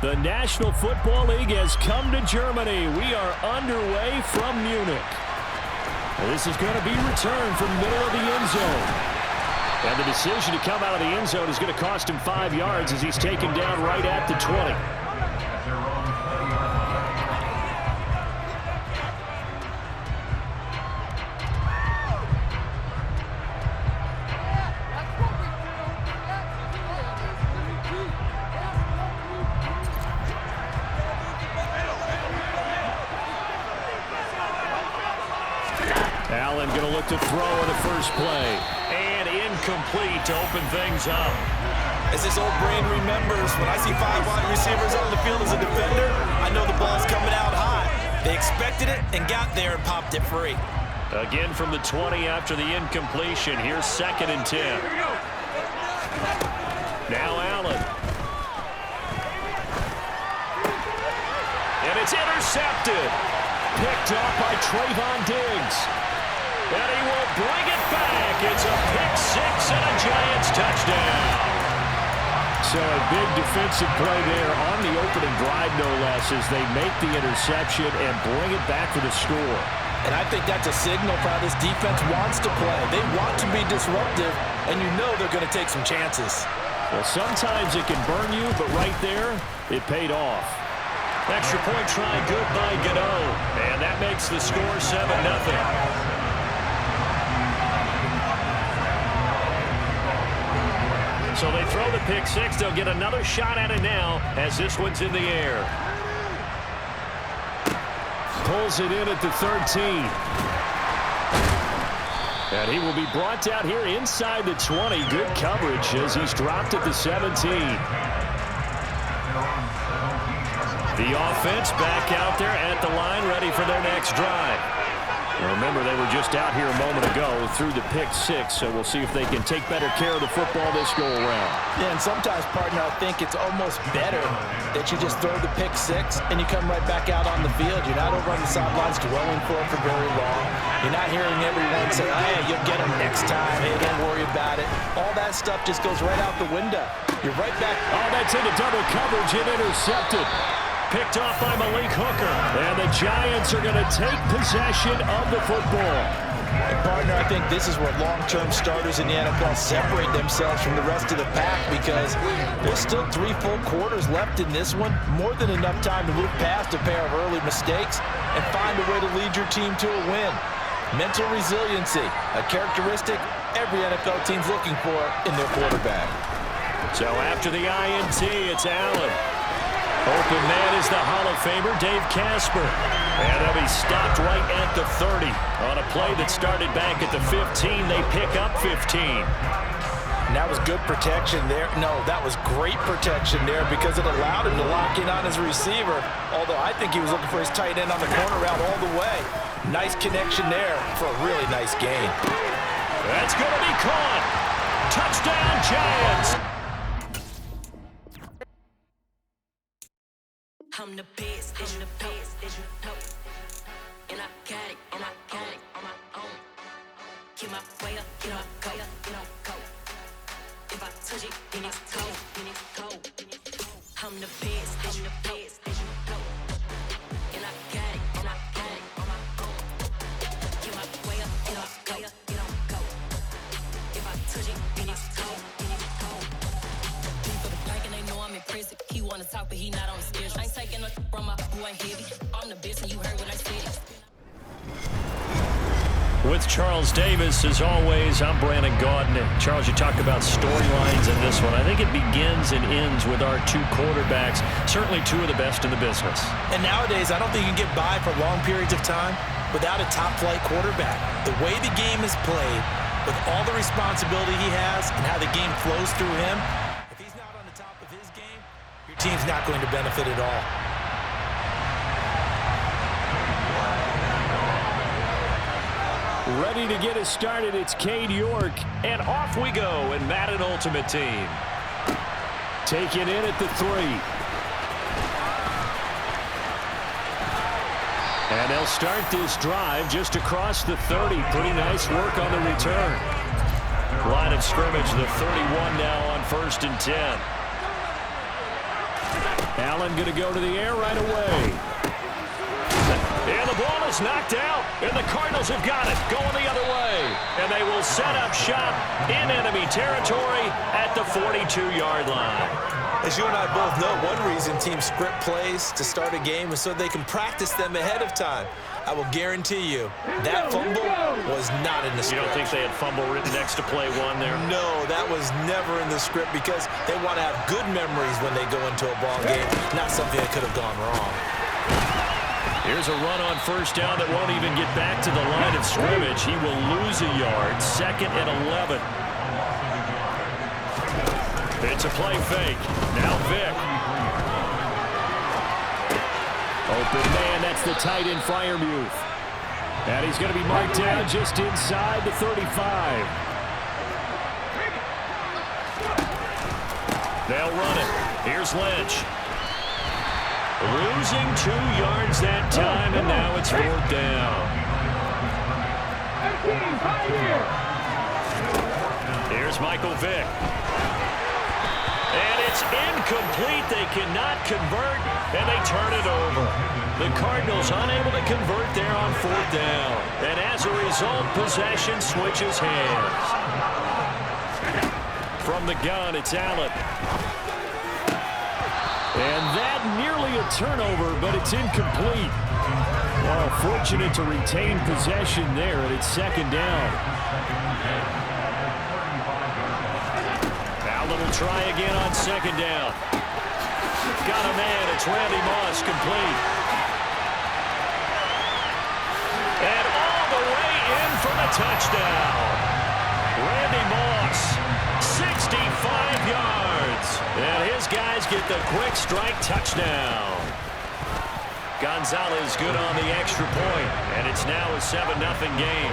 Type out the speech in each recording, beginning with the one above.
The National Football League has come to Germany. We are underway from Munich. This is going to be returned from the middle of the end zone. And the decision to come out of the end zone is going to cost him 5 yards as he's taken down right at the 20. Allen going to look to throw on the first play. And incomplete to open things up. As this old brain remembers, when I see 5 wide receivers on the field as a defender, I know the ball's coming out high. They expected it and got there and popped it free. Again from the 20 after the incompletion. Here's 2nd and 10. Now Allen. And it's intercepted. Picked up by Trayvon Diggs. And he will bring it back. It's a pick-6 and a Giants touchdown. So a big defensive play there on the opening drive, no less, as they make the interception and bring it back for the score. And I think that's a signal for how this defense wants to play. They want to be disruptive, and you know they're going to take some chances. Well, sometimes it can burn you, but right there, it paid off. Extra point try good by Gano. And that makes the score 7-0. So they throw the pick-6. They'll get another shot at it now as this one's in the air. Pulls it in at the 13. And he will be brought down here inside the 20. Good coverage as he's dropped at the 17. The offense back out there at the line, ready for their next drive. Remember, they were just out here a moment ago through the pick-6, so we'll see if they can take better care of the football this go-around. Yeah, and sometimes, partner, I think it's almost better that you just throw the pick-6 and you come right back out on the field. You're not over on the sidelines dwelling for it for very long. You're not hearing everyone say, hey, you'll get them next time. Hey, don't worry about it. All that stuff just goes right out the window. You're right back. Oh, that's into double coverage and intercepted. Picked off by Malik Hooker. And the Giants are going to take possession of the football. And partner, I think this is where long-term starters in the NFL separate themselves from the rest of the pack because there's still 3 full quarters left in this one. More than enough time to move past a pair of early mistakes and find a way to lead your team to a win. Mental resiliency, a characteristic every NFL team's looking for in their quarterback. So after the INT, it's Allen. Open man is the Hall of Famer, Dave Casper. And they'll be stopped right at the 30. On a play that started back at the 15, they pick up 15. And that was good protection there. No, that was great protection there because it allowed him to lock in on his receiver. Although I think he was looking for his tight end on the corner route all the way. Nice connection there for a really nice gain. That's going to be caught. Touchdown, Giants. I'm the best, I'm the best, and I got it, on my own. Keep my way up, get up, go. If I touch it, then it's cold. I'm the best, and I got it, on my own. Keep my way up, get up, go. If I touch it, then it's cold. For the blank and they know I'm impressive. He wanna talk, but he not on the schedule. I ain't taking no from my boy heavy. I'm the best, and you heard what I said. With Charles Davis, as always, I'm Brandon Gaudin. Charles, you talked about storylines in this one. I think it begins and ends with our 2 quarterbacks, certainly 2 of the best in the business. And nowadays, I don't think you can get by for long periods of time without a top-flight quarterback. The way the game is played, with all the responsibility he has and how the game flows through him, if he's not on the top of his game, your team's not going to benefit at all. Ready to get us started, it's Cade York, and off we go in Madden Ultimate Team. Take it in at the 3. And they'll start this drive just across the 30. Pretty nice work on the return. Line of scrimmage, the 31 now on 1st and 10. Allen going to go to the air right away. And the ball is knocked out, and the Cardinals have got it, going the other way. And they will set up shop in enemy territory at the 42-yard line. As you and I both know, one reason teams script plays to start a game is so they can practice them ahead of time. I will guarantee you that fumble was not in the script. You don't think they had fumble written next to play one there? No, that was never in the script because they want to have good memories when they go into a ball game, not something that could have gone wrong. Here's a run on first down that won't even get back to the line of scrimmage. He will lose a yard. 2nd and 11. It's a play fake. Now Vick. Open man, that's the tight end Freiermuth. And he's going to be marked down just inside the 35. They'll run it. Here's Lynch. Losing 2 yards that time, and now it's 4th down. Here's Michael Vick. And it's incomplete. They cannot convert, and they turn it over. The Cardinals unable to convert there on 4th down. And as a result, possession switches hands. From the gun, it's Allen. And that nearly a turnover, but it's incomplete. Oh, fortunate to retain possession there, and it's 2nd down. Allen will try again on 2nd down. Got a man, it's Randy Moss, complete. And all the way in for the touchdown. Randy Moss, 65 yards. And his guys get the quick strike touchdown. Gonzalez good on the extra point, and it's now a 7-0 game.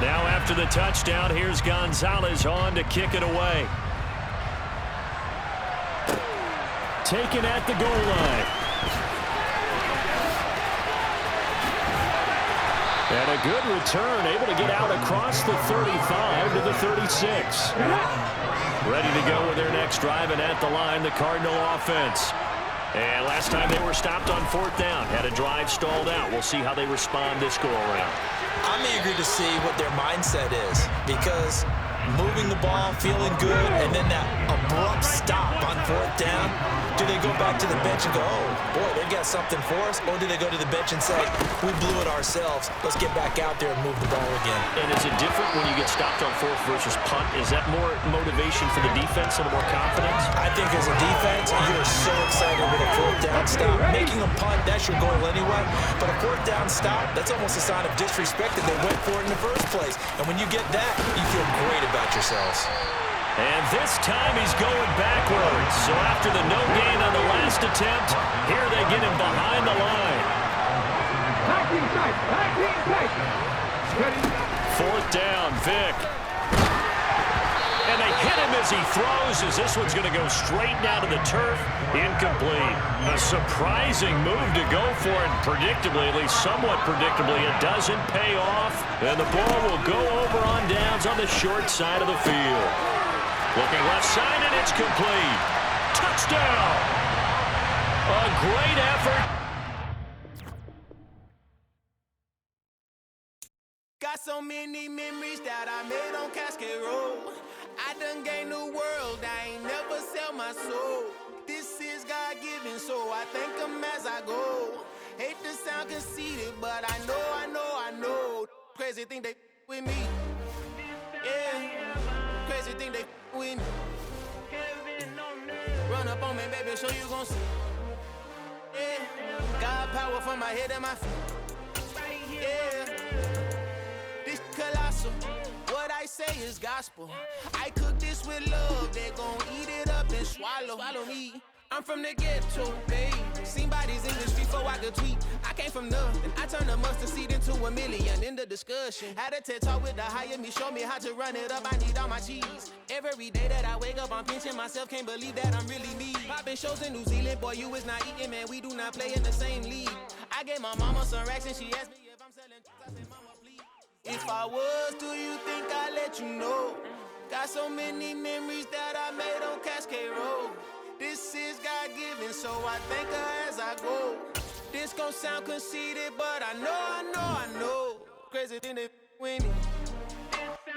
Now after the touchdown, here's Gonzalez on to kick it away. Taken at the goal line. And a good return, able to get out across the 35 to the 36. Ready to go with their next drive, and at the line, the Cardinal offense. And last time they were stopped on 4th down, had a drive stalled out. We'll see how they respond this go-around. I'm eager to see what their mindset is because moving the ball, feeling good, and then that abrupt stop on 4th down, do they go back to the bench and go, oh, boy, they got something for us? Or do they go to the bench and say, we blew it ourselves. Let's get back out there and move the ball again. And is it different when you get stopped on 4th versus punt? Is that more motivation for the defense and more confidence? I think as a defense, you're so excited with a 4th down stop. Making a punt, that's your goal anyway. But a 4th down stop, that's almost a sign of disrespect that they went for it in the first place. And when you get that, you feel great about yourselves. And this time he's going backwards. So after the no gain on the last attempt, here they get him behind the line. 4th down, Vick. And they hit him as he throws, as this one's going to go straight down to the turf. Incomplete. A surprising move to go for it. Predictably, at least somewhat predictably, it doesn't pay off. And the ball will go over on downs on the short side of the field. Looking left side, and it's complete. Touchdown! A great effort. Got so many memories that I made on Cascade Road. I done gained the world, I ain't never sell my soul. This is God-given, so I thank him as I go. Hate to sound conceited, but I know. Crazy thing they with me. Yeah, crazy thing they with me. Run up on me, baby, so you gon' see. Yeah, God power from my head and my feet. Yeah, this colossal. What I say is gospel. I cook this with love. They gon' eat it up and swallow me. I'm from the ghetto, babe. Seen bodies in the street before I could tweet. I came from nothing. I turned a mustard seed into a million in the discussion. Had a TED talk with the higher me, show me how to run it up. I need all my cheese. Every day that I wake up, I'm pinching myself. Can't believe that I'm really me. Popping shows in New Zealand, boy, you is not eating, man. We do not play in the same league. I gave my mama some racks and she asked me if I'm selling drugs. I said, mama, please. If I was, do you think I'd let you know? Got so many memories that I made on Cascade Road. This is God-given, so I thank her as I go. This gon' sound conceited, but I know. Crazy thing that with me.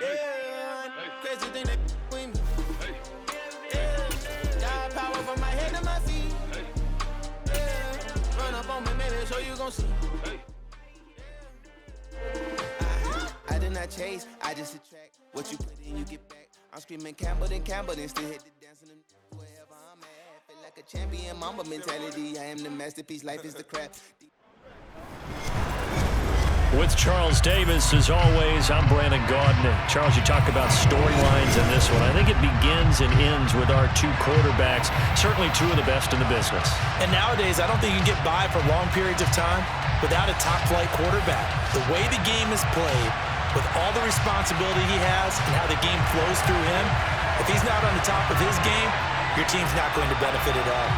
Yeah, crazy thing that with me. Yeah, got power from my head to my feet. Yeah, run up on me, maybe so you gon' see. I did not chase, I just attract. What you put in, you get back. I'm screaming Campbell, then still hit the dance and wherever I'm at. Feel like a champion, mamba mentality. I am the masterpiece, life is the crap. With Charles Davis, as always, I'm Brandon Gaudin. Charles, you talk about storylines in this one. I think it begins and ends with our two quarterbacks, certainly two of the best in the business. And nowadays, I don't think you can get by for long periods of time without a top-flight quarterback. The way the game is played, with all the responsibility he has and how the game flows through him, if he's not on the top of his game, your team's not going to benefit at all.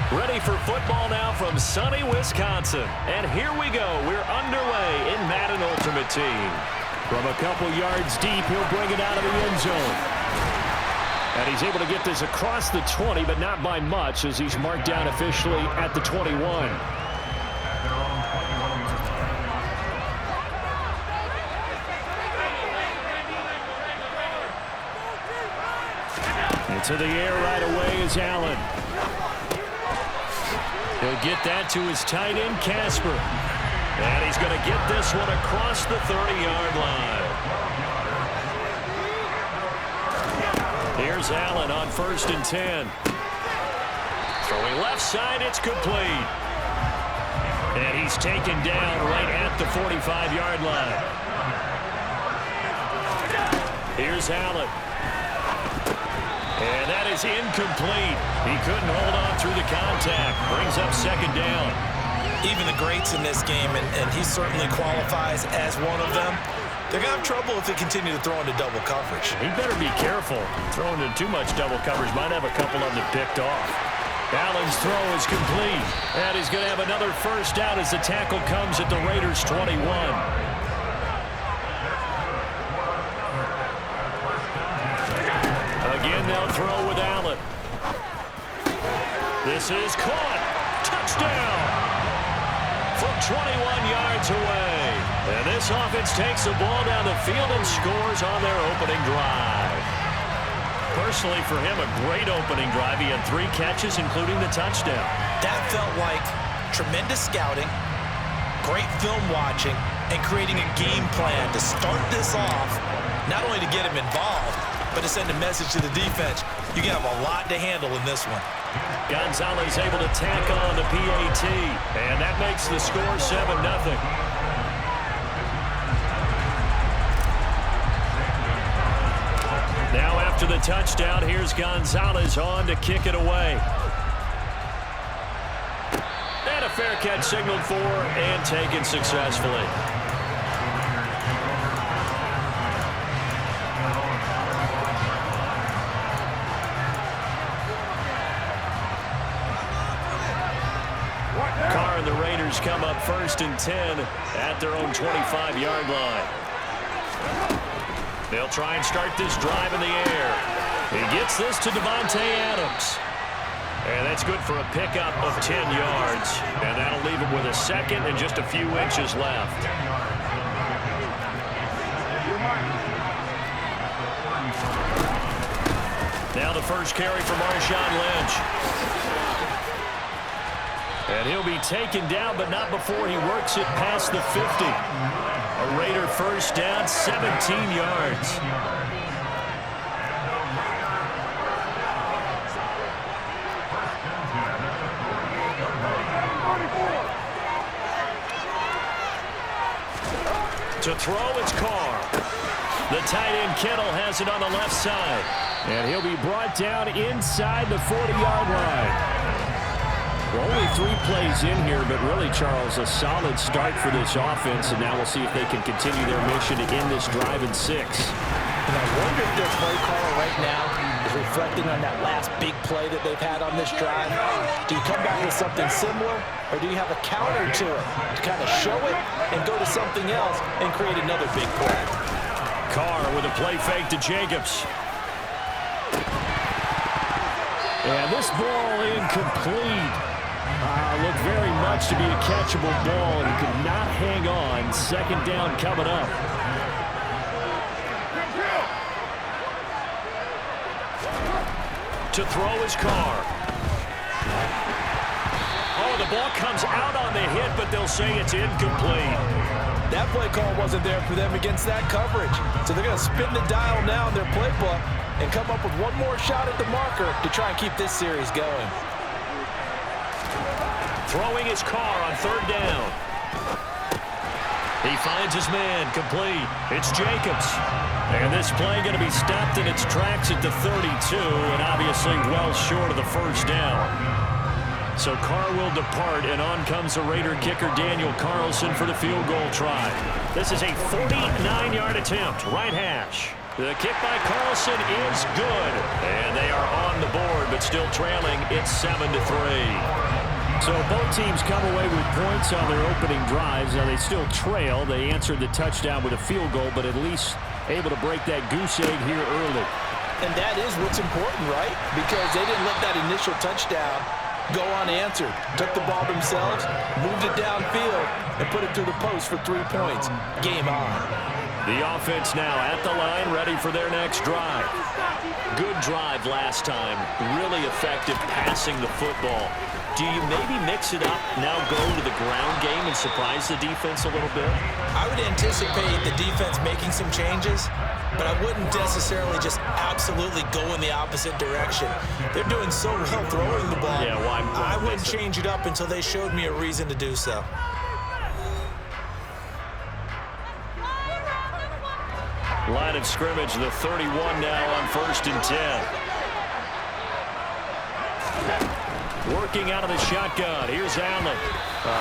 Ready for football now from sunny Wisconsin. And here we go. We're underway in Madden Ultimate Team. From a couple yards deep, he'll bring it out of the end zone. And he's able to get this across the 20, but not by much, as he's marked down officially at the 21. Into the air right away is Allen. He'll get that to his tight end, Casper. And he's going to get this one across the 30-yard line. Here's Allen on 1st and 10. Throwing left side, it's complete. And he's taken down right at the 45-yard line. Here's Allen. And that is incomplete. He couldn't hold on through the contact. Brings up 2nd down. Even the greats in this game, and he certainly qualifies as one of them, they're going to have trouble if they continue to throw into double coverage. He better be careful. Throwing into too much double coverage might have a couple of them picked off. Allen's throw is complete. And he's going to have another 1st down as the tackle comes at the Raiders' 21. Again, they'll throw with Allen. This is caught. Touchdown! From 21 yards away. And this offense takes the ball down the field and scores on their opening drive. Personally, for him, a great opening drive. He had 3 catches, including the touchdown. That felt like tremendous scouting, great film watching, and creating a game plan to start this off, not only to get him involved, but to send a message to the defense. You have a lot to handle in this one. Gonzalez able to tack on the PAT, and that makes the score 7-0. Now after the touchdown, here's Gonzalez on to kick it away. And a fair catch signaled for and taken successfully. And the Raiders come up 1st and 10 at their own 25-yard line. They'll try and start this drive in the air. He gets this to Devontae Adams. And that's good for a pickup of 10 yards. And that'll leave him with a 2nd and just a few inches left. Now the first carry for Marshawn Lynch. And he'll be taken down, but not before he works it past the 50. A Raider 1st down, 17 yards. To throw, it's Carr. The tight end Kittle has it on the left side. And he'll be brought down inside the 40-yard line. Well, only 3 plays in here, but really, Charles, a solid start for this offense, and now we'll see if they can continue their mission to end this drive in 6. And I wonder if their play caller right now is reflecting on that last big play that they've had on this drive. Do you come back with something similar, or do you have a counter to it to kind of show it and go to something else and create another big play? Carr with a play fake to Jacobs. And this ball incomplete. Looked very much to be a catchable ball and could not hang on. Second down coming up. To throw his Carr. Oh, the ball comes out on the hit, but they'll say it's incomplete. That play call wasn't there for them against that coverage. So they're going to spin the dial now in their playbook and come up with one more shot at the marker to try and keep this series going. Throwing his Carr on third down. He finds his man, complete. It's Jacobs. And this play going to be stopped in its tracks at the 32, and obviously well short of the first down. So Carr will depart, and on comes the Raider kicker Daniel Carlson for the field goal try. This is a 49-yard attempt, right hash. The kick by Carlson is good, and they are on the board, but still trailing. It's 7-3. So both teams come away with points on their opening drives. Now they still trail. They answered the touchdown with a field goal, but at least able to break that goose egg here early. And that is what's important, right? Because they didn't let that initial touchdown go unanswered. Took the ball themselves, moved it downfield, and put it through the post for 3 points. Game on. The offense now at the line, ready for their next drive. Good drive last time. Really effective passing the football. Do you maybe mix it up, now go to the ground game and surprise the defense a little bit? I would anticipate the defense making some changes, but I wouldn't necessarily just absolutely go in the opposite direction. They're doing so well throwing the ball. Yeah, well, I wouldn't change it up until they showed me a reason to do so. Line of scrimmage, the 31 now on 1st and 10. Working out of the shotgun. Here's Allen.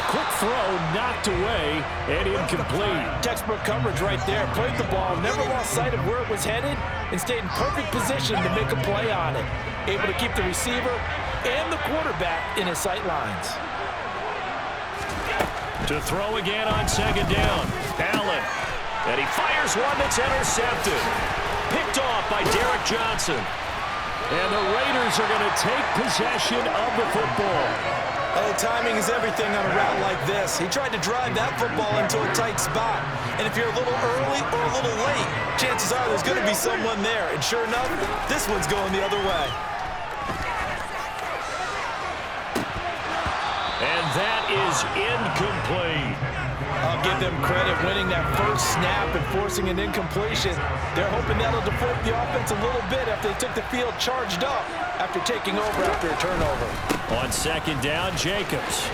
Quick throw, knocked away, and incomplete. Textbook coverage right there. Played the ball, never lost sight of where it was headed, and stayed in perfect position to make a play on it. Able to keep the receiver and the quarterback in his sight lines. To throw again on second down. Allen. And he fires one that's intercepted. Picked off by Derek Johnson. And the Raiders are going to take possession of the football. Oh, timing is everything on a route like this. He tried to drive that football into a tight spot. And if you're a little early or a little late, chances are there's going to be someone there. And sure enough, this one's going the other way. And that is incomplete. I'll give them credit winning that first snap and forcing an incompletion. They're hoping that'll deflate the offense a little bit after they took the field charged up after taking over after a turnover. On second down, Jacobs.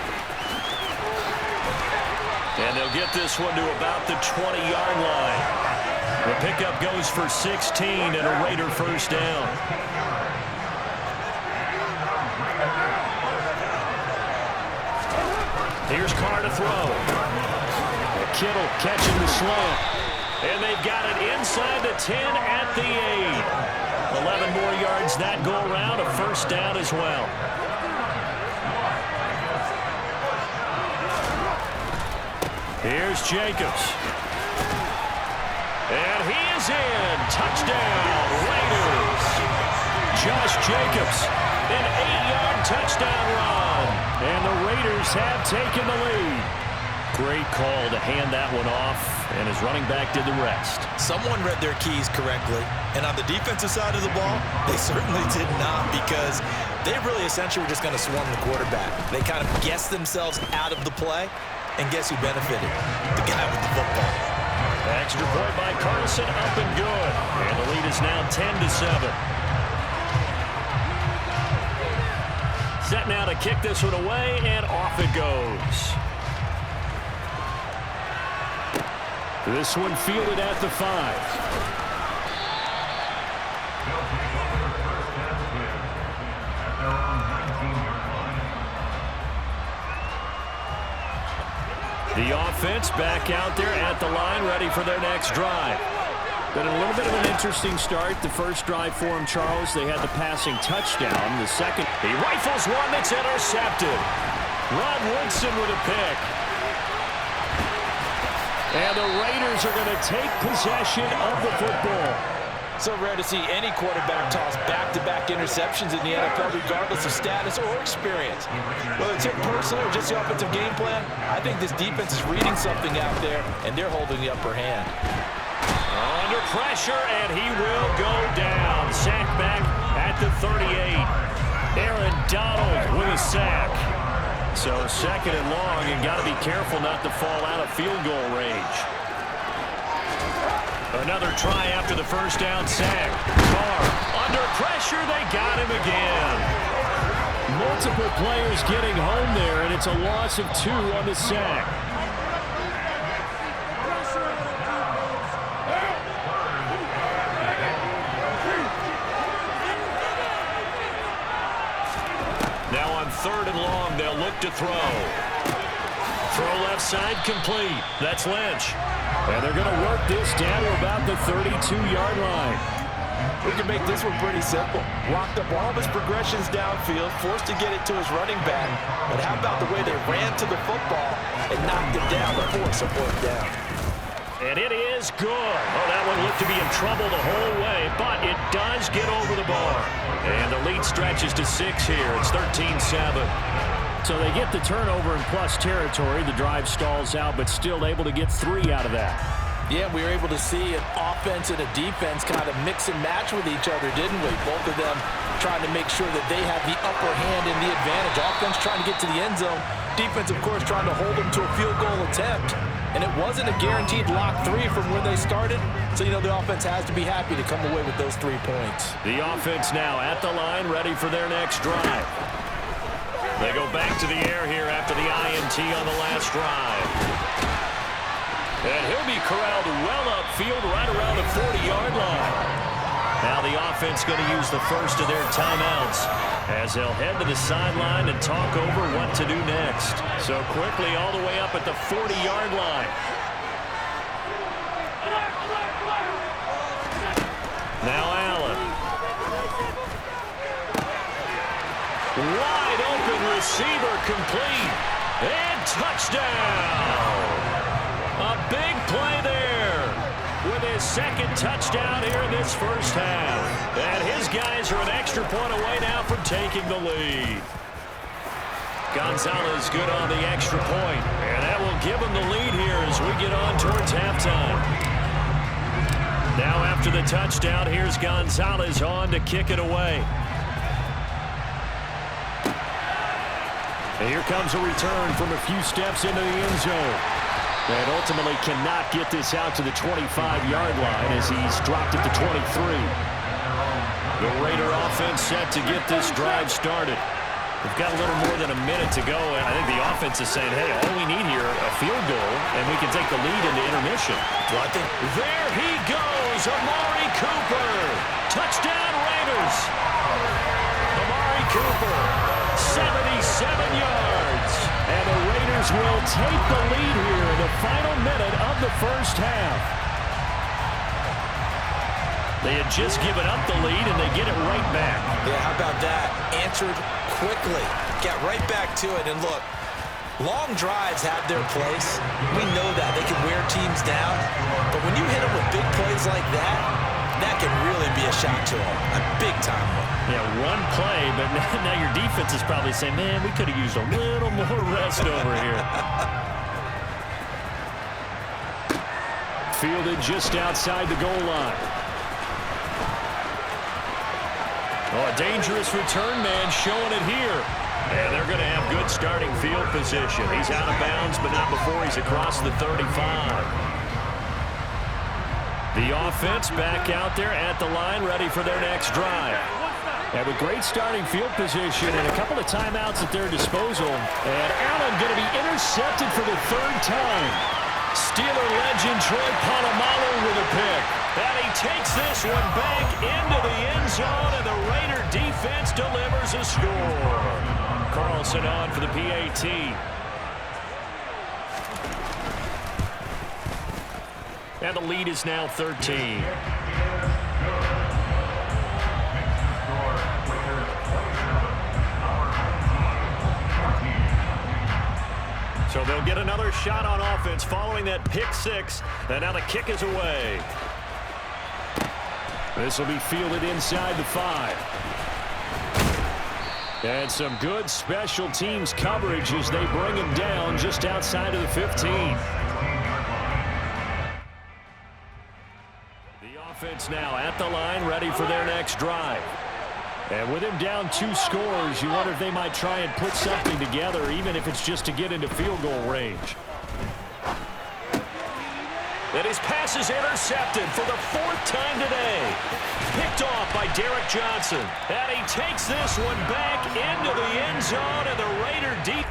And they'll get this one to about the 20-yard line. The pickup goes for 16 and a Raider first down. Here's Carr to throw. Kittle catching the slant. And they've got it inside the 10 at the 8. 11 more yards that go around, a first down as well. Here's Jacobs. And he is in. Touchdown, Raiders. Josh Jacobs, an 8-yard touchdown run. And the Raiders have taken the lead. Great call to hand that one off, and his running back did the rest. Someone read their keys correctly, and on the defensive side of the ball, they certainly did not, because they really essentially were just going to swarm the quarterback. They kind of guessed themselves out of the play, and guess who benefited? The guy with the football. Extra point by Carlson, up and good. And the lead is now 10-7. Set now to kick this one away, and off it goes. This one fielded at the 5. The offense back out there at the line, ready for their next drive. Been a little bit of an interesting start. The first drive for him, Charles, they had the passing touchdown. The second, he rifles one that's intercepted. Rod Woodson with a pick. And the Raiders are going to take possession of the football. So rare to see any quarterback toss back-to-back interceptions in the NFL, regardless of status or experience. Whether it's him personally or just the offensive game plan, I think this defense is reading something out there, and they're holding the upper hand. Under pressure, and he will go down. Sack back at the 38. Aaron Donald with a sack. So second and long, and got to be careful not to fall out of field goal range. Another try after the first down sack. Carr under pressure. They got him again. Multiple players getting home there, and it's a loss of 2 on the sack. Now on 3rd and long, they'll look to throw. Throw left side complete. That's Lynch. And they're going to work this down to about the 32-yard line. We can make this one pretty simple. Walked up all of his progressions downfield, forced to get it to his running back. But how about the way they ran to the football and knocked it down to force a fourth down? And it is good. Oh, that one looked to be in trouble the whole way, but it does get over the bar. And the lead stretches to 6 here. It's 13-7. So they get the turnover in plus territory. The drive stalls out, but still able to get 3 out of that. Yeah, we were able to see an offense and a defense kind of mix and match with each other, didn't we? Both of them trying to make sure that they have the upper hand and the advantage. Offense trying to get to the end zone. Defense, of course, trying to hold them to a field goal attempt. And it wasn't a guaranteed lock 3 from when they started. So, you know, the offense has to be happy to come away with those 3 points. The offense now at the line, ready for their next drive. They go back to the air here after the INT on the last drive. And he'll be corralled well upfield right around the 40-yard line. Now the offense going to use the first of their timeouts as they'll head to the sideline and talk over what to do next. So quickly all the way up at the 40-yard line. Now Allen. Wide open receiver complete. And touchdown. A big play there with his second touchdown here in this first half. And his guys are an extra point away now from taking the lead. Gonzalez good on the extra point. And that will give him the lead here as we get on towards halftime. Now after the touchdown, here's Gonzalez on to kick it away. And here comes a return from a few steps into the end zone. And ultimately cannot get this out to the 25-yard line as he's dropped it to 23. The Raider offense set to get this drive started. We've got a little more than a minute to go, and I think the offense is saying, hey, all we need here, a field goal, and we can take the lead into intermission. Well, I think there he goes, Amari Cooper. Touchdown, Raiders. Amari Cooper, 77 yards. And the Raiders will take the lead here in the final minute of the first half. They had just given up the lead, and they get it right back. Yeah, how about that? Answered quickly. Got right back to it. And look, long drives have their place. We know that. They can wear teams down. But when you hit them with big plays like that, that can really be a shot to them. A big-time one. Yeah, one play, but now your defense is probably saying, man, we could have used a little more rest over here. Fielded just outside the goal line. Oh, a dangerous return man showing it here. And they're going to have good starting field position. He's out of bounds, but not before he's across the 35. The offense back out there at the line, ready for their next drive. And with great starting field position and a couple of timeouts at their disposal. And Allen going to be intercepted for the 3rd time. Steeler legend Troy Polamalu with a pick. And he takes this one back into the end zone, and the Raider defense delivers a score. Carlson on for the PAT. And the lead is now 13. So they'll get another shot on offense following that pick six. And now the kick is away. This will be fielded inside the 5. And some good special teams coverage as they bring him down just outside of the 15. The offense now at the line, ready for their next drive. And with him down 2 scores, you wonder if they might try and put something together, even if it's just to get into field goal range. And his pass is intercepted for the 4th time today. Picked off by Derek Johnson. And he takes this one back into the end zone, and the Raider deep.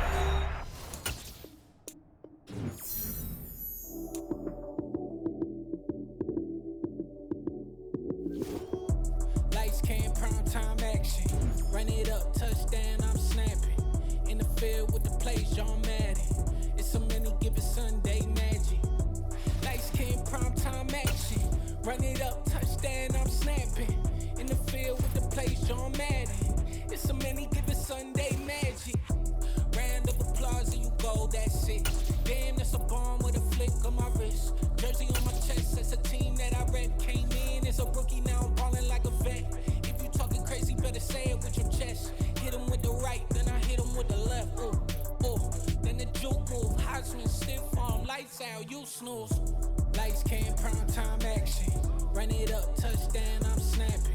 Lights, cam, prime time action. Run it up, touchdown, I'm snapping. In the field with the plays, John Madden. It's so many given Sunday magic. Lights, cam, prime time action. Run it up, touchdown, I'm snapping. In the field with the plays, John Madden. It's so many given Sunday magic. Round of applause and you go, that's it. Damn, that's a bomb with a flick on my wrist. Jersey on my chest, that's a team that I rep. Came in as a rookie, now I'm balling like a vet. If you talking crazy, better say it with your chest. Hit him with the right, then I hit him with the left. Ooh, ooh, then the juke move. Heisman stiff arm, lights out, you snooze. Lights, cam, prime time action. Run it up, touchdown, I'm snapping.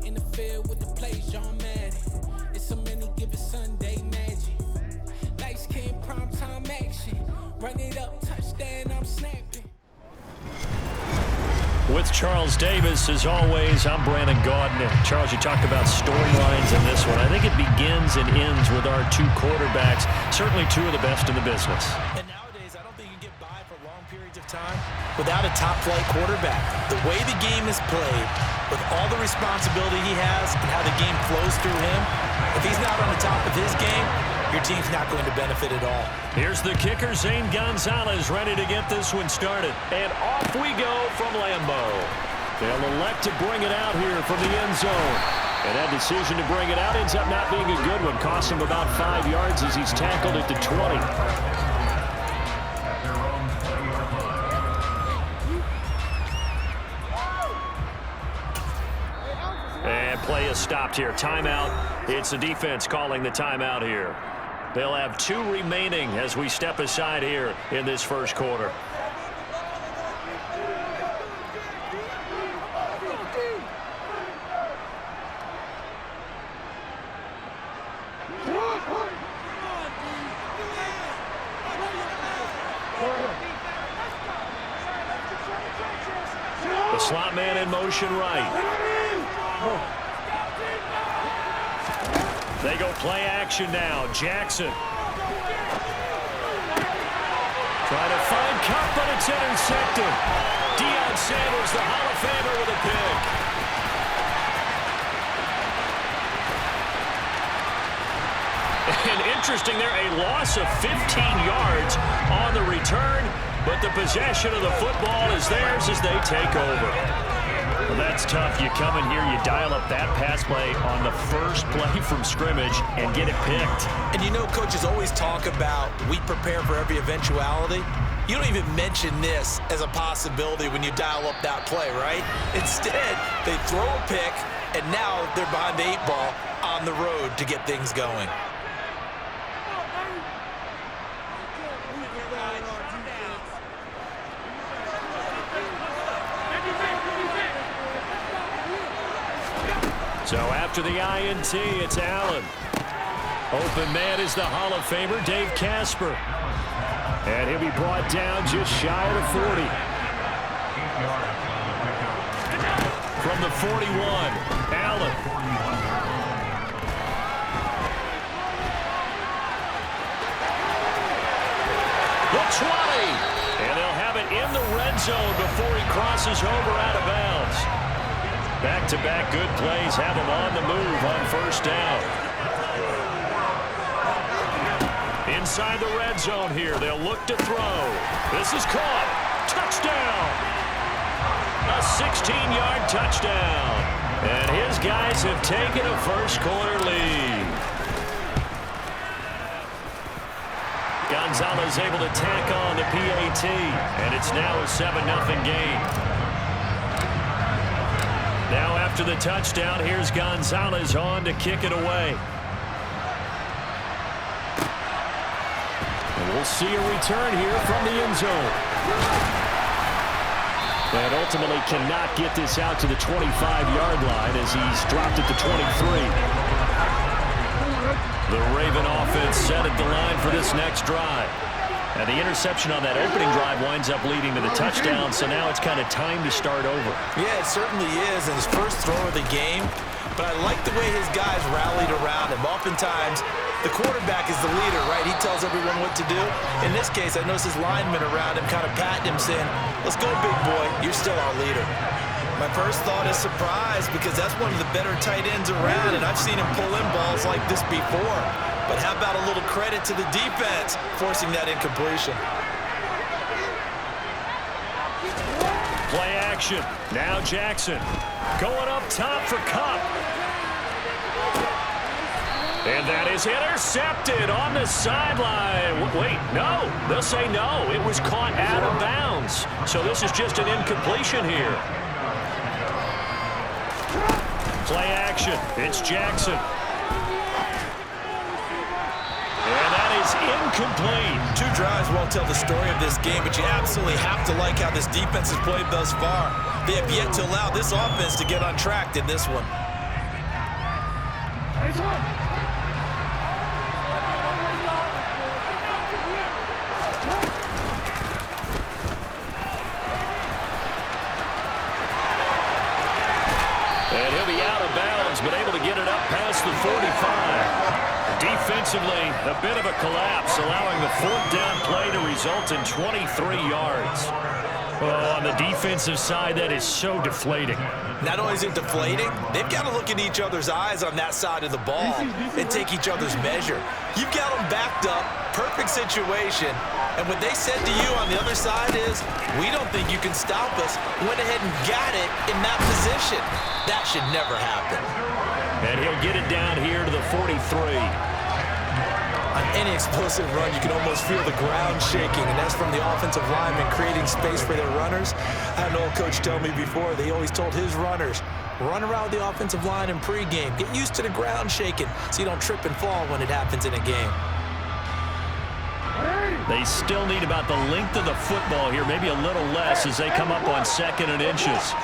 In the field with the plays, John Madden. It's so many given Sunday magic. Lights, cam, prime time action. Run it up, touchdown, I'm snapping. With Charles Davis, as always, I'm Brandon Gaudin. Charles, you talked about storylines in this one. I think it begins and ends with our 2 quarterbacks, certainly 2 of the best in the business. And nowadays, I don't think you can get by for long periods of time without a top-flight quarterback. The way the game is played, with all the responsibility he has and how the game flows through him, if he's not on the top of his game, your team's not going to benefit at all. Here's the kicker, Zane Gonzalez, ready to get this one started. And off we go from Lambeau. They'll elect to bring it out here from the end zone. And that decision to bring it out ends up not being a good one. Costs him about 5 yards as he's tackled at the 20. And play is stopped here. Timeout. It's the defense calling the timeout here. They'll have 2 remaining as we step aside here in this first quarter. The slot man in motion right. They go play action now. Jackson. Trying to find Cup, but it's intercepted. Deion Sanders, the Hall of Famer, with a pick. And interesting there, a loss of 15 yards on the return, but the possession of the football is theirs as they take over. Well, that's tough. You come in here, you dial up that pass play on the first play from scrimmage and get it picked. And you know, coaches always talk about we prepare for every eventuality. You don't even mention this as a possibility when you dial up that play, right? Instead, they throw a pick, and now they're behind the 8 ball on the road to get things going. So after the INT, it's Allen. Open man is the Hall of Famer, Dave Casper. And he'll be brought down just shy of the 40. From the 41, Allen. The 20. And they'll have it in the red zone before he crosses over out of bounds. Back-to-back good plays have him on the move on first down. Inside the red zone here, they'll look to throw. This is caught. Touchdown. A 16-yard touchdown. And his guys have taken a first-quarter lead. Gonzalez able to tack on the PAT, and it's now a 7-0 game. Now after the touchdown, here's Gonzalez on to kick it away. And we'll see a return here from the end zone. And ultimately cannot get this out to the 25-yard line as he's dropped it to 23. The Raven offense set at the line for this next drive. And the interception on that opening drive winds up leading to the touchdown, so now it's kind of time to start over. Yeah, it certainly is, and his first throw of the game. But I like the way his guys rallied around him. Oftentimes, the quarterback is the leader, right? He tells everyone what to do. In this case, I noticed his linemen around him kind of patting him, saying, "Let's go, big boy. You're still our leader." My first thought is surprise, because that's one of the better tight ends around, and I've seen him pull in balls like this before. But how about a little credit to the defense forcing that incompletion? Play action. Now Jackson going up top for Cup. And that is intercepted on the sideline. Wait, no. They'll say no. It was caught out of bounds. So this is just an incompletion here. Play action. It's Jackson. And that is incomplete. Two drives won't tell the story of this game, but you absolutely have to like how this defense has played thus far. They have yet to allow this offense to get untracked in this one. And he'll be out of bounds, but able to get it up past the 45. Defensively, a bit of a collapse, allowing the fourth down play to result in 23 yards. Oh, on the defensive side, that is so deflating. Not only is it deflating, they've got to look in each other's eyes on that side of the ball and take each other's measure. You've got them backed up, perfect situation, and what they said to you on the other side is, "We don't think you can stop us." Went ahead and got it in that position. That should never happen. And he'll get it down here to the 43. On any explosive run, you can almost feel the ground shaking, and that's from the offensive linemen creating space for their runners. I had an old coach tell me before, they always told his runners, run around the offensive line in pregame. Get used to the ground shaking so you don't trip and fall when it happens in a game. They still need about the length of the football here, maybe a little less as they come up on 2nd and inches.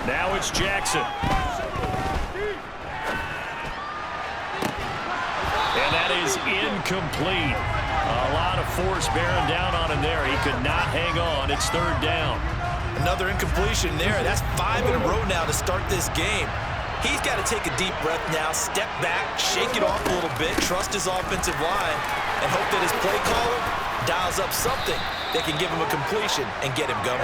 Now it's Jackson. And that is incomplete. A lot of force bearing down on him there. He could not hang on. It's 3rd down. Another incompletion there. That's 5 in a row now to start this game. He's got to take a deep breath now, step back, shake it off a little bit, trust his offensive line, and hope that his play caller dials up something that can give him a completion and get him going.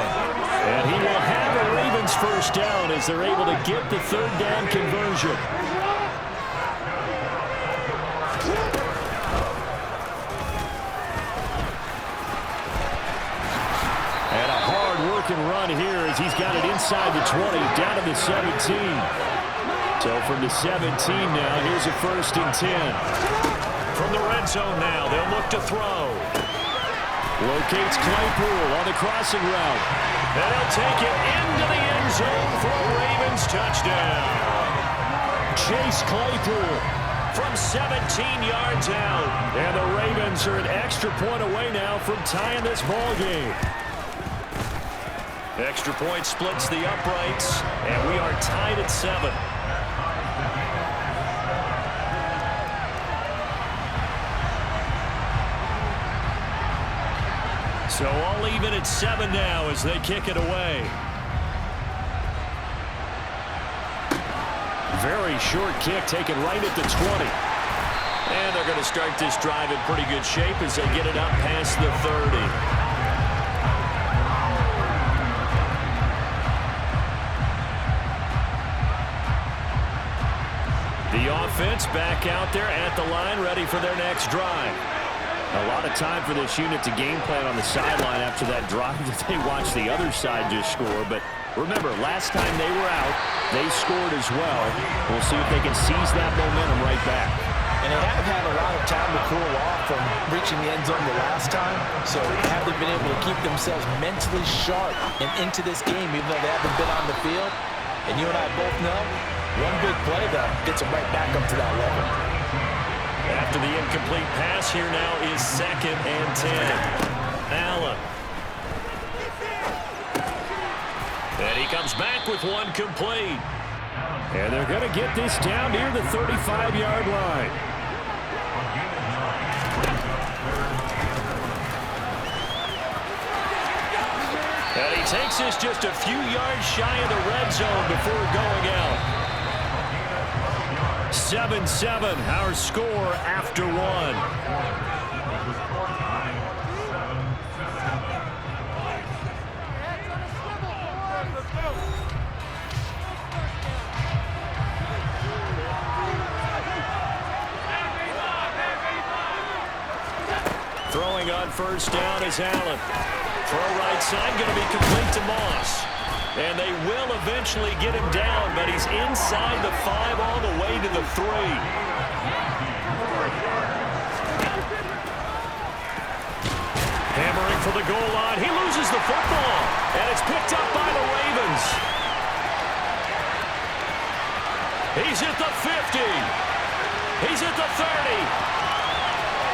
And he will have a Ravens first down as they're able to get the 3rd down conversion. And a hard-working run here as he's got it inside the 20, down to the 17. So from the 17 now, here's a 1st and 10. From the red zone now, they'll look to throw. Locates Claypool on the crossing route. And he'll take it into the end zone for a Ravens touchdown. Chase Claypool from 17 yards out. And the Ravens are an extra point away now from tying this ball game. Extra point splits the uprights, and we are tied at 7. So all even at 7 now as they kick it away. Very short kick taken right at the 20. And they're going to start this drive in pretty good shape as they get it up past the 30. The offense back out there at the line, ready for their next drive. A lot of time for this unit to game plan on the sideline after that drive that they watched the other side just score. But remember, last time they were out, they scored as well. We'll see if they can seize that momentum right back. And they haven't had a lot of time to cool off from reaching the end zone the last time, so have they been able to keep themselves mentally sharp and into this game, even though they haven't been on the field? And you and I both know, one big play that gets them right back up to that level. After the incomplete pass, here now is 2nd and 10. Allen. And he comes back with one complete. And they're going to get this down near the 35-yard line. And he takes this just a few yards shy of the red zone before going out. 7-7, our score after one. Throwing on first down is Allen. Throw right side, going to be complete to Moss. And they will eventually get him down, but he's inside the 5 all the way to the 3. Hammering for the goal line. He loses the football, and it's picked up by the Ravens. He's at the 50. He's at the 30.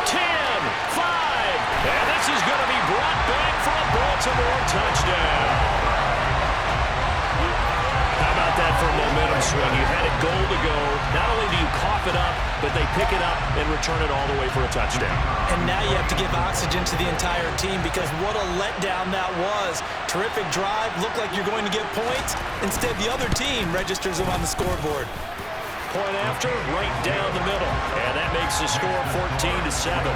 10, 5, and this is going to be brought back for a Baltimore touchdown. How about that for a momentum swing? You had it goal to go. Not only do you cough it up, but they pick it up and return it all the way for a touchdown. And now you have to give oxygen to the entire team because what a letdown that was. Terrific drive. Looked like you're going to get points. Instead, the other team registers them on the scoreboard. Point after, right down the middle. And that makes the score 14-7.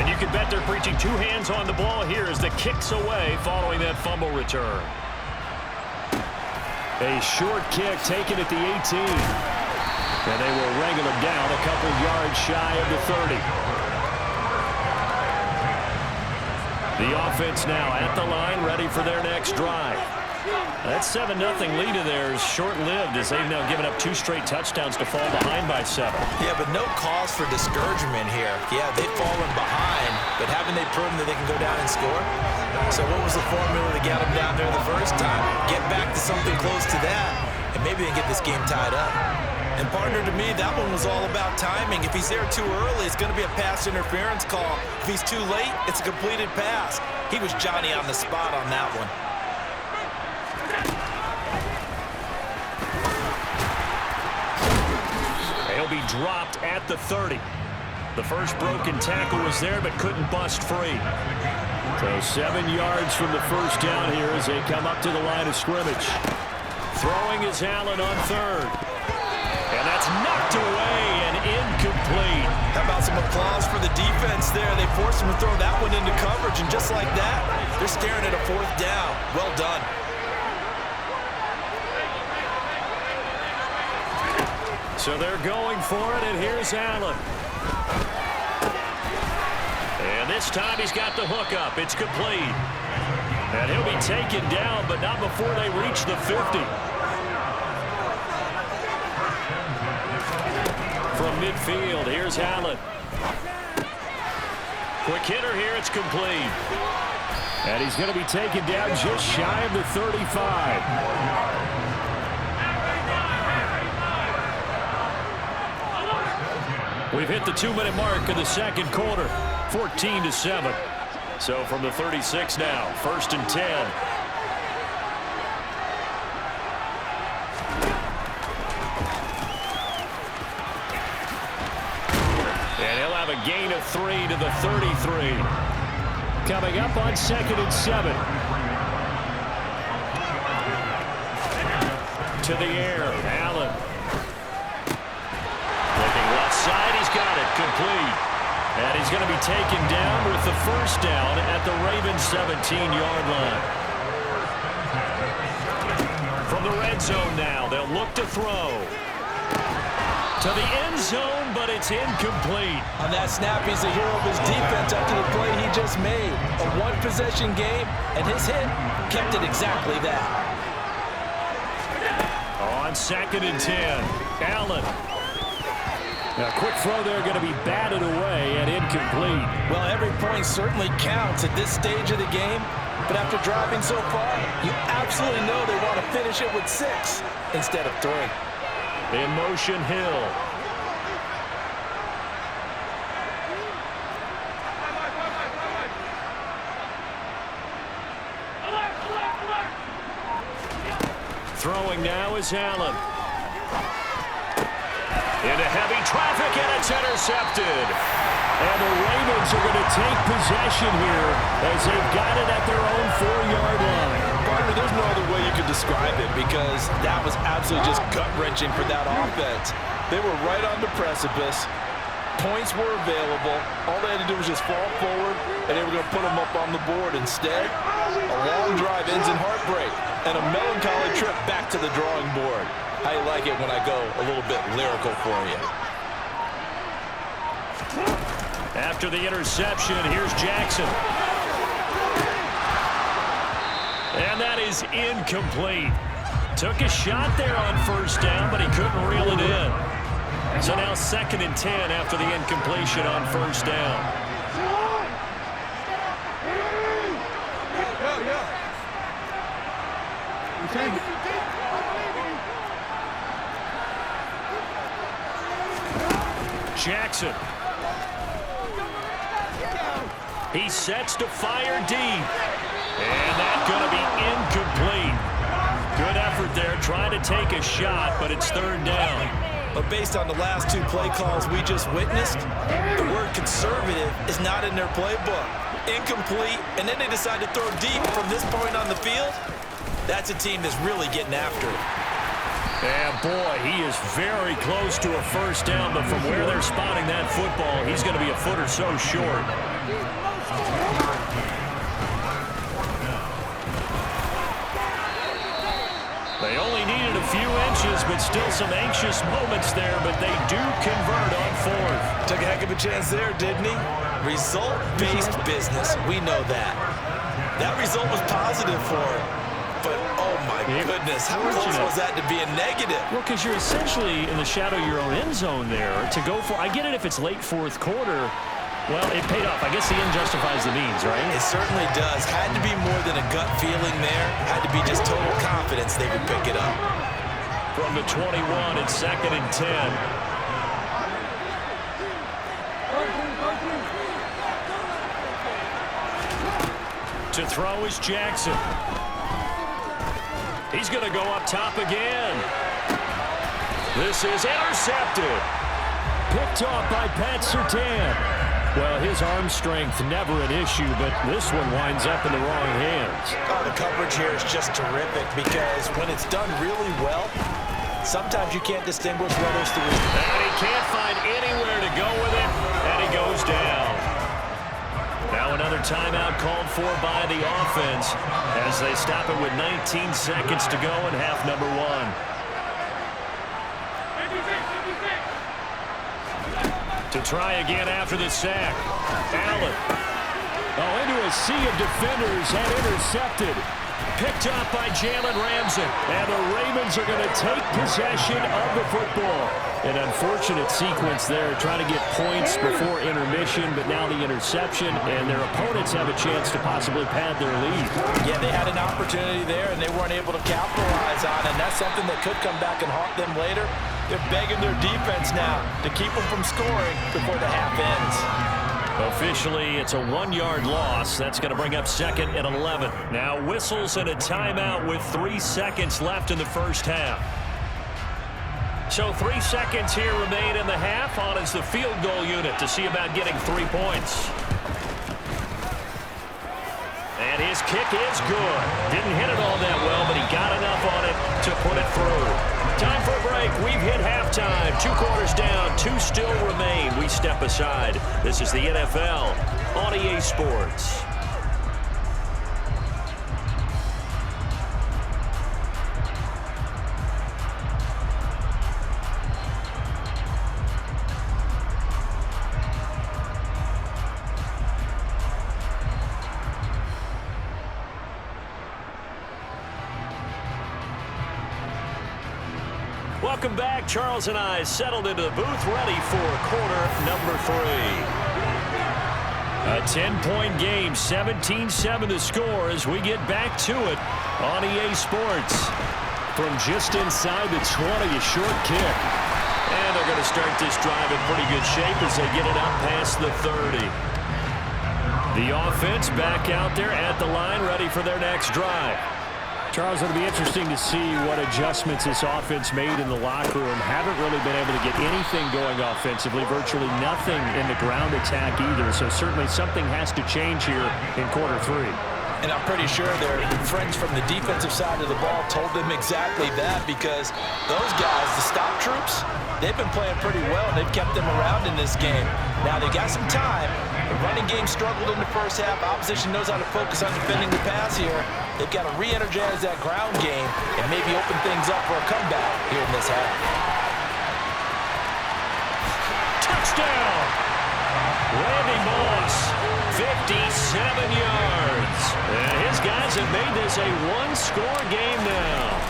And you can bet they're preaching 2 hands on the ball here as the kick's away following that fumble return. A short kick taken at the 18. And they will wrangle him down a couple yards shy of the 30. The offense now at the line, ready for their next drive. That 7-0 lead of theirs short-lived as they've now given up 2 straight touchdowns to fall behind by 7. Yeah, but no cause for discouragement here. Yeah, they've fallen behind, but haven't they proven that they can go down and score? So what was the formula to get them down there the first time? Get back to something close to that, and maybe they can get this game tied up. And partner, to me, that one was all about timing. If he's there too early, it's going to be a pass interference call. If he's too late, it's a completed pass. He was Johnny on the spot on that one. He'll be dropped at the 30. The first broken tackle was there, but couldn't bust free. So 7 yards from the first down here as they come up to the line of scrimmage. Throwing is Allen on 3rd. And that's knocked away and incomplete. How about some applause for the defense there? They forced him to throw that one into coverage, and just like that, they're staring at a 4th down. Well done. So they're going for it, and here's Allen. And this time he's got the hook up. It's complete. And he'll be taken down, but not before they reach the 50. From midfield, here's Allen. Quick hitter here, it's complete. And he's going to be taken down just shy of the 35. We've hit the 2-minute mark of the second quarter, 14-7. So from the 36 now, 1st and 10. And he'll have a gain of 3 to the 33. Coming up on 2nd and 7. To the air, Allen. Side, he's got it, complete. And he's going to be taken down with the first down at the Ravens' 17-yard line. From the red zone now, they'll look to throw. To the end zone, but it's incomplete. On that snap, he's the hero of his defense after the play he just made. A one-possession game, and his hit kept it exactly that. On 2nd and 10, Allen. A quick throw there, going to be batted away and incomplete. Well, every point certainly counts at this stage of the game, but after driving so far, you absolutely know they want to finish it with 6 instead of 3. In motion, Hill. Throwing now is Allen. Into heavy traffic, and it's intercepted. And the Ravens are going to take possession here as they've got it at their own 4-yard line. Partner, there's no other way you could describe it because that was absolutely just gut-wrenching for that offense. They were right on the precipice. Points were available. All they had to do was just fall forward, and they were going to put them up on the board. Instead, a long drive ends in heartbreak and a melancholy trip back to the drawing board. How you like it when I go a little bit lyrical for you? After the interception, here's Jackson. And that is incomplete. Took a shot there on 1st down, but he couldn't reel it in. So now 2nd and 10 after the incompletion on 1st down. Jackson. He sets to fire deep. And that's going to be incomplete. Good effort there, trying to take a shot, but it's 3rd down. But based on the last 2 play calls we just witnessed, the word conservative is not in their playbook. Incomplete, and then they decide to throw deep from this point on the field. That's a team that's really getting after it. And boy, he is very close to a 1st down, but from where they're spotting that football, he's going to be a foot or so short. They only needed a few inches, but still some anxious moments there, but they do convert on 4th. Took a heck of a chance there, didn't he? Result-based business. We know that. That result was positive for him. But, oh my goodness, how close was that to being negative? Well, because you're essentially in the shadow of your own end zone there to go for. I get it if it's late 4th quarter. Well, it paid off. I guess the end justifies the means, right? It certainly does. Had to be more than a gut feeling there. Had to be just total confidence they would pick it up. From the 21, it's 2nd and 10. To throw is Jackson. He's going to go up top again. This is intercepted. Picked off by Pat Surtain. Well, his arm strength never an issue, but this one winds up in the wrong hands. Oh, the coverage here is just terrific because when it's done really well, sometimes you can't distinguish whether it's the... And he can't find anywhere to go with it, and he goes down. Now another timeout called for by the offense as they stop it with 19 seconds to go in half number 1. To try again after the sack. Allen. Oh, into a sea of defenders and intercepted. Picked up by Jalen Ramsey. And the Ravens are going to take possession of the football. An unfortunate sequence there, trying to get points before intermission, but now the interception, and their opponents have a chance to possibly pad their lead. Yeah, they had an opportunity there, and they weren't able to capitalize on it. And that's something that could come back and haunt them later. They're begging their defense now to keep them from scoring before the half ends. Officially, it's a 1-yard loss. That's going to bring up 2nd and 11. Now whistles and a timeout with 3 seconds left in the first half. So 3 seconds here remain in the half. On is the field goal unit to see about getting 3 points. And his kick is good. Didn't hit it all that well, but he got enough on it to put it through. Time for a break. We've hit halftime. 2 quarters down. 2 still remain. We step aside. This is the NFL on EA Sports. Welcome back. Charles and I settled into the booth, ready for quarter number 3. A 10-point game, 17-7 to score as we get back to it on EA Sports. From just inside the 20, a short kick. And they're going to start this drive in pretty good shape as they get it up past the 30. The offense back out there at the line, ready for their next drive. Charles, it'll be interesting to see what adjustments this offense made in the locker room. Haven't really been able to get anything going offensively, virtually nothing in the ground attack either. So certainly something has to change here in quarter 3. And I'm pretty sure their friends from the defensive side of the ball told them exactly that, because those guys, the stop troops, they've been playing pretty well. They've kept them around in this game. Now they got some time. The running game struggled in the first half. Opposition knows how to focus on defending the pass here. They've got to re-energize that ground game and maybe open things up for a comeback here in this half. Touchdown! Randy Moss, 57 yards. And his guys have made this a one-score game now.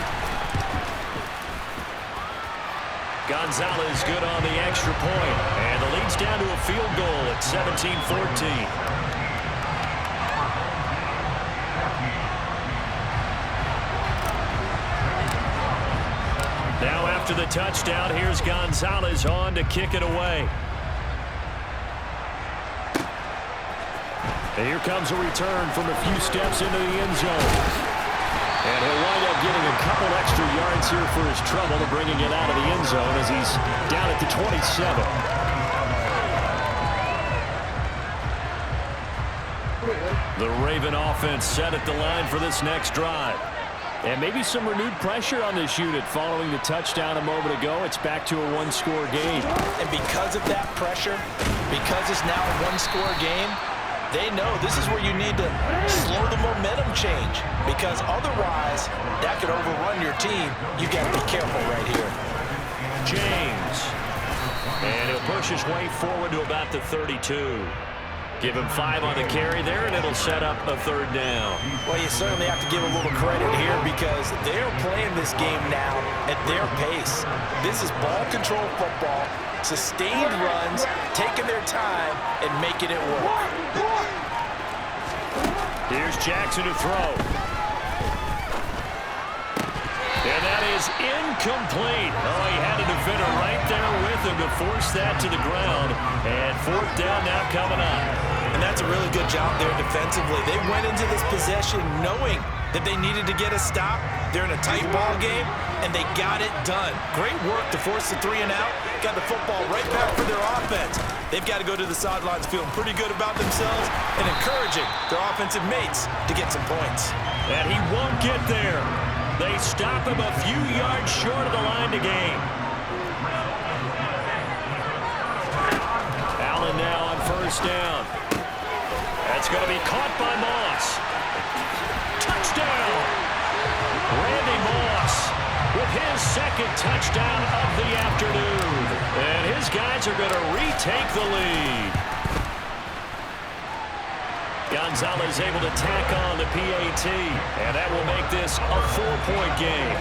Gonzalez good on the extra point. And the lead's down to a field goal at 17-14. Now after the touchdown, here's Gonzalez on to kick it away. And here comes a return from a few steps into the end zone. And he'll wind up getting a couple extra yards here for his trouble to bringing it out of the end zone as he's down at the 27. The Raven offense set at the line for this next drive. And maybe some renewed pressure on this unit following the touchdown a moment ago. It's back to a one-score game. And because of that pressure, because it's now a one-score game, they know this is where you need to slow the momentum change, because otherwise that could overrun your team. You've got to be careful right here. James. And he'll push his way forward to about the 32. Give him 5 on the carry there, and it'll set up a third down. Well, you certainly have to give a little credit here, because they're playing this game now at their pace. This is ball control football, sustained runs, taking their time and making it work. Here's Jackson to throw. And that is incomplete. Oh, he had a defender right there with him to force that to the ground. And fourth down now coming up. And that's a really good job there defensively. They went into this possession knowing that they needed to get a stop. They're in a tight ball game, and they got it done. Great work to force the 3 and out. Got the football right back for their offense. They've got to go to the sidelines feeling pretty good about themselves and encouraging their offensive mates to get some points. And he won't get there. They stop him a few yards short of the line to gain. Allen now on first down. That's going to be caught by Moss. Touchdown! Randy Moss with his second touchdown of the afternoon. And his guys are going to retake the lead. Gonzalez able to tack on the PAT, and that will make this a 4-point game.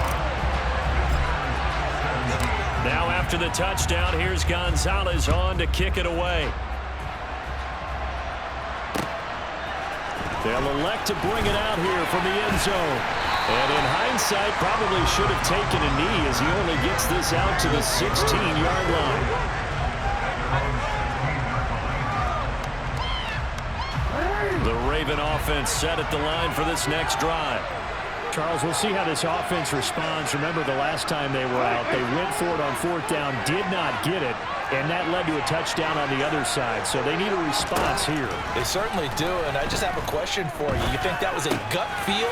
Now after the touchdown, here's Gonzalez on to kick it away. They'll elect to bring it out here from the end zone. And in hindsight, probably should have taken a knee as he only gets this out to the 16-yard line. The Raven offense set at the line for this next drive. Charles, we'll see how this offense responds. Remember, the last time they were out, they went for it on fourth down, did not get it, and that led to a touchdown on the other side. So they need a response here. They certainly do, and I just have a question for you. You think that was a gut feel,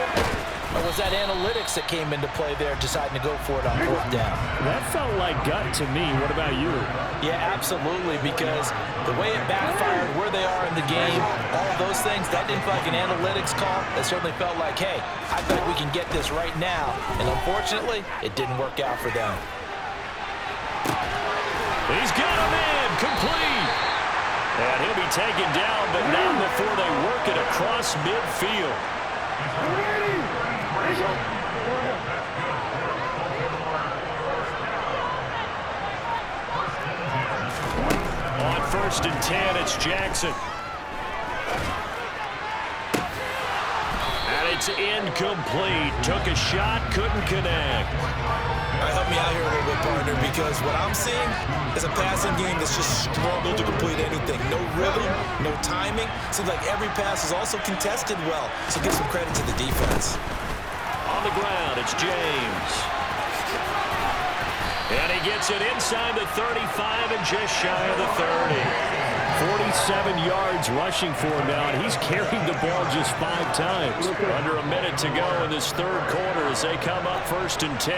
or was that analytics that came into play there, deciding to go for it on fourth down? That felt like gut to me. What about you? Yeah, absolutely, because the way it backfired, where they are in the game, all of those things, that didn't feel like an analytics call. It certainly felt like, hey, I think we can get this right now. And unfortunately, it didn't work out for them. He's got him in, complete. And he'll be taken down, but not before they work it across midfield. first and 10. It's Jackson. And it's incomplete. Took a shot, couldn't connect. All right, help me out here a little bit, partner, because what I'm seeing is a passing game that's just struggled to complete anything. No rhythm, no timing. Seems like every pass is also contested well, so give some credit to the defense. On the ground, it's James. And he gets it inside the 35 and just shy of the 30. 47 yards rushing for him now, and he's carried the ball just 5 times. Under a minute to go in this third quarter as they come up first and 10.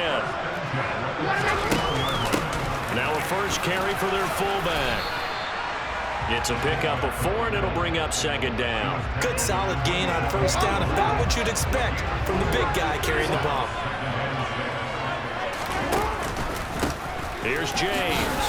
Now a first carry for their fullback. It's a pickup of 4, and it'll bring up second down. Good solid gain on first down, about what you'd expect from the big guy carrying the ball. Here's James.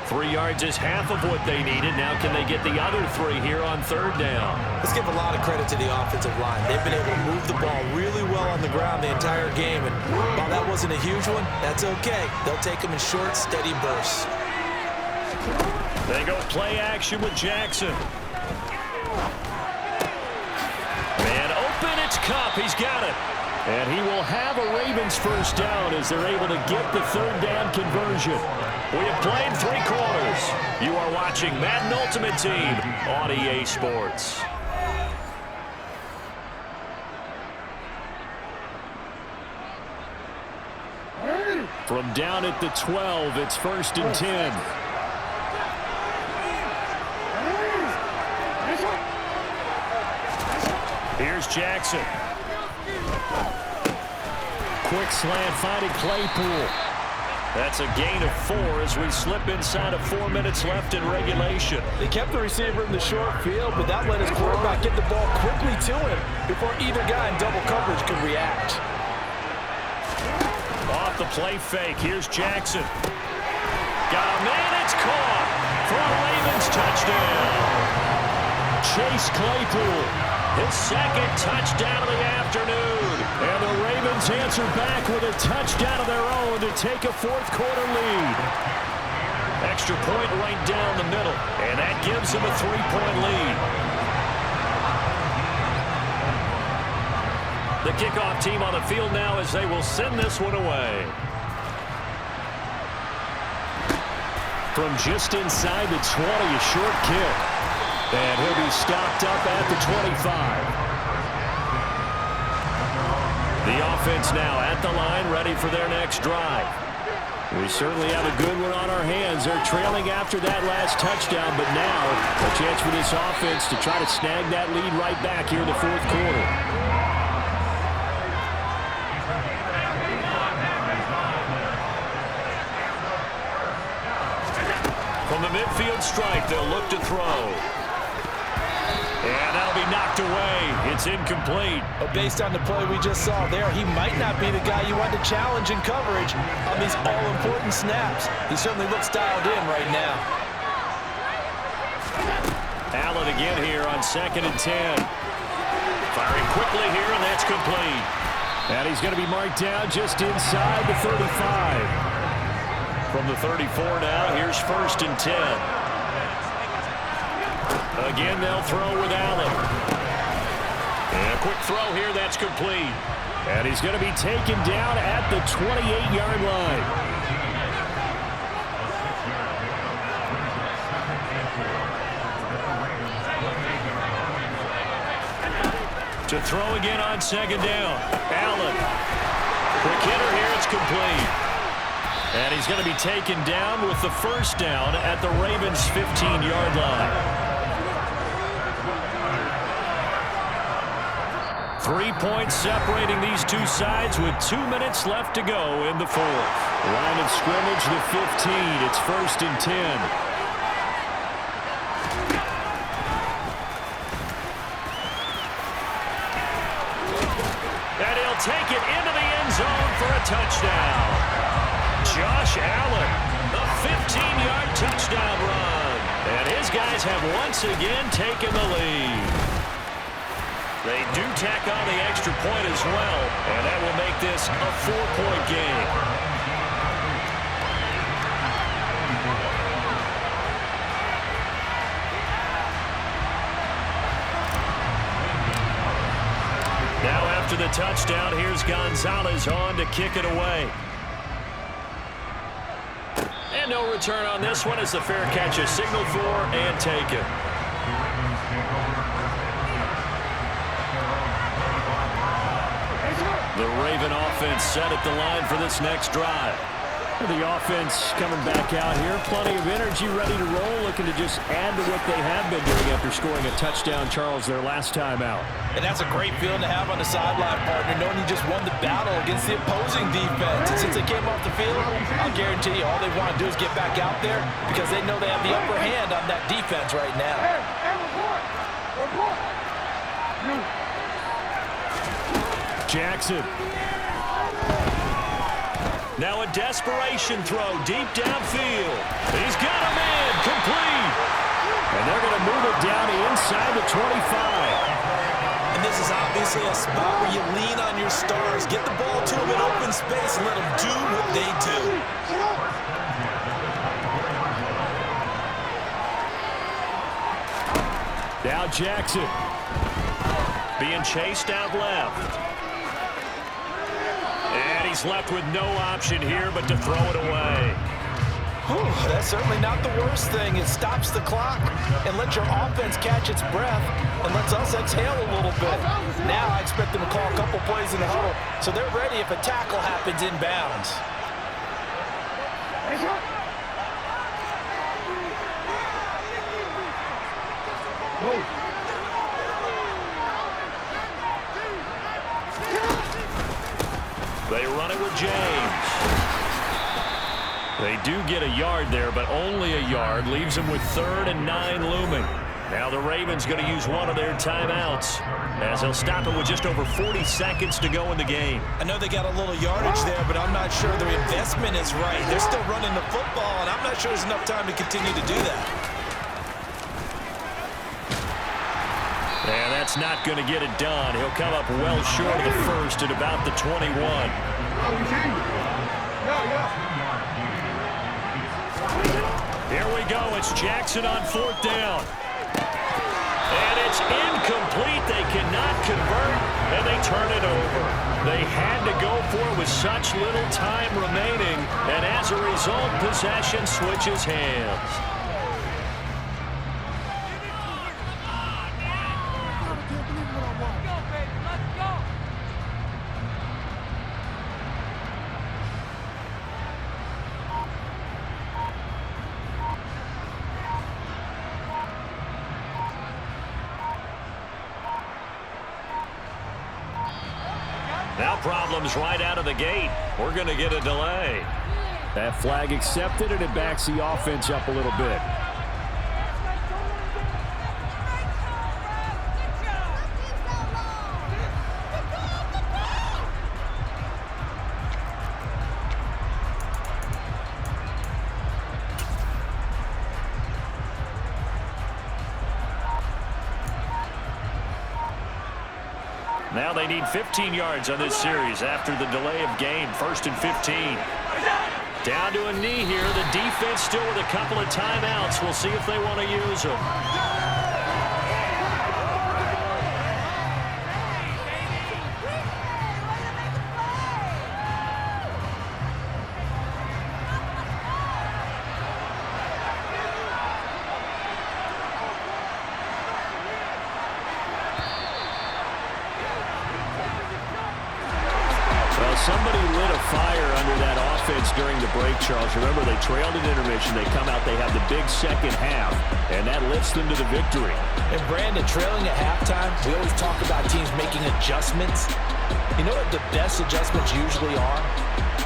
3 yards is half of what they needed. Now can they get the other 3 here on third down? Let's give a lot of credit to the offensive line. They've been able to move the ball really well on the ground the entire game. And while that wasn't a huge one, that's okay. They'll take them in short, steady bursts. They go play action with Jackson. Man open, it's Cup. He's got it. And he will have a Ravens first down as they're able to get the third down conversion. We have played 3 quarters. You are watching Madden Ultimate Team on EA Sports. From down at the 12, it's first and 10. Here's Jackson. Quick slant finding Claypool. That's a gain of 4 as we slip inside of 4 minutes left in regulation. They kept the receiver in the short field, but that let his quarterback get the ball quickly to him before either guy in double coverage could react. Off the play fake, here's Jackson. Got a man, it's caught for a Ravens touchdown. Chase Claypool, his second touchdown of the afternoon. And the Ravens answer back with a touchdown of their own to take a fourth quarter lead. Extra point right down the middle, and that gives them a 3-point lead. The kickoff team on the field now as they will send this one away. From just inside the 20, a short kick. And he'll be stopped up at the 25. The offense now at the line, ready for their next drive. We certainly have a good one on our hands. They're trailing after that last touchdown, but now a chance for this offense to try to snag that lead right back here in the fourth quarter. From the midfield strike, they'll look to throw. And that'll be knocked away. It's incomplete. But based on the play we just saw there, he might not be the guy you want to challenge in coverage on these all-important snaps. He certainly looks dialed in right now. Allen again here on 2nd and 10. Firing quickly here, and that's complete. And he's going to be marked down just inside the 35. From the 34 now, here's 1st and 10. Again, they'll throw with Allen. And a quick throw here, that's complete. And he's going to be taken down at the 28-yard line. To throw again on 2nd down. Allen. Quick hitter here, it's complete. And he's going to be taken down with the first down at the Ravens' 15-yard line. 3 points separating these two sides with 2 minutes left to go in the fourth. Line of scrimmage, the 15. It's 1st and 10. And he'll take it into the end zone for a touchdown. Josh Allen, the 15-yard touchdown run. And his guys have once again taken the lead. They do tack on the extra point as well, and that will make this a 4-point game. Now after the touchdown, here's Gonzalez on to kick it away. And no return on this one as the fair catch is signaled for and taken. The Raven offense set at the line for this next drive. The offense coming back out here. Plenty of energy, ready to roll, looking to just add to what they have been doing after scoring a touchdown, Charles, their last time out. And that's a great feeling to have on the sideline, partner, knowing you just won the battle against the opposing defense. And since they came off the field, I'll guarantee you all they want to do is get back out there because they know they have the upper hand on that defense right now. Jackson. Now a desperation throw deep downfield. He's got him in, complete. And they're going to move it down inside the 25. And this is obviously a spot where you lean on your stars. Get the ball to them in open space and let them do what they do. Now Jackson. Being chased out left. And he's left with no option here but to throw it away. Whew, that's certainly not the worst thing. It stops the clock and lets your offense catch its breath and lets us exhale a little bit. Now I expect them to call a couple plays in the huddle so they're ready if a tackle happens inbounds. They run it with James. They do get a yard there, but only a yard. Leaves them with 3rd and 9 looming. Now the Ravens going to use one of their timeouts as they'll stop it with just over 40 seconds to go in the game. I know they got a little yardage there, but I'm not sure their investment is right. They're still running the football, and I'm not sure there's enough time to continue to do that. And that's not going to get it done. He'll come up well short of the first at about the 21. Here we go. It's Jackson on 4th down. And it's incomplete. They cannot convert, and they turn it over. They had to go for it with such little time remaining, and as a result, possession switches hands. Now problems right out of the gate. We're going to get a delay. That flag accepted, and it backs the offense up a little bit. Now they need 15 yards on this series after the delay of game. 1st and 15. Down to a knee here. The defense still with a couple of timeouts. We'll see if they want to use them. Somebody lit a fire under that offense during the break, Charles. Remember, they trailed at intermission. They come out, they have the big second half, and that lifts them to the victory. And Brandon, trailing at halftime, we always talk about teams making adjustments. You know what the best adjustments usually are?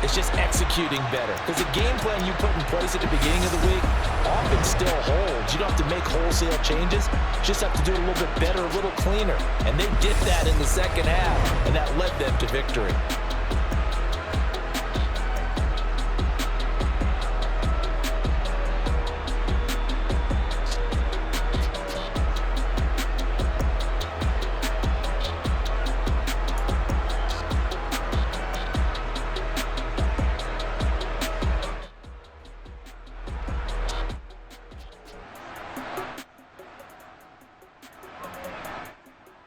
It's just executing better. Because the game plan you put in place at the beginning of the week often still holds. You don't have to make wholesale changes. You just have to do it a little bit better, a little cleaner. And they did that in the second half, and that led them to victory.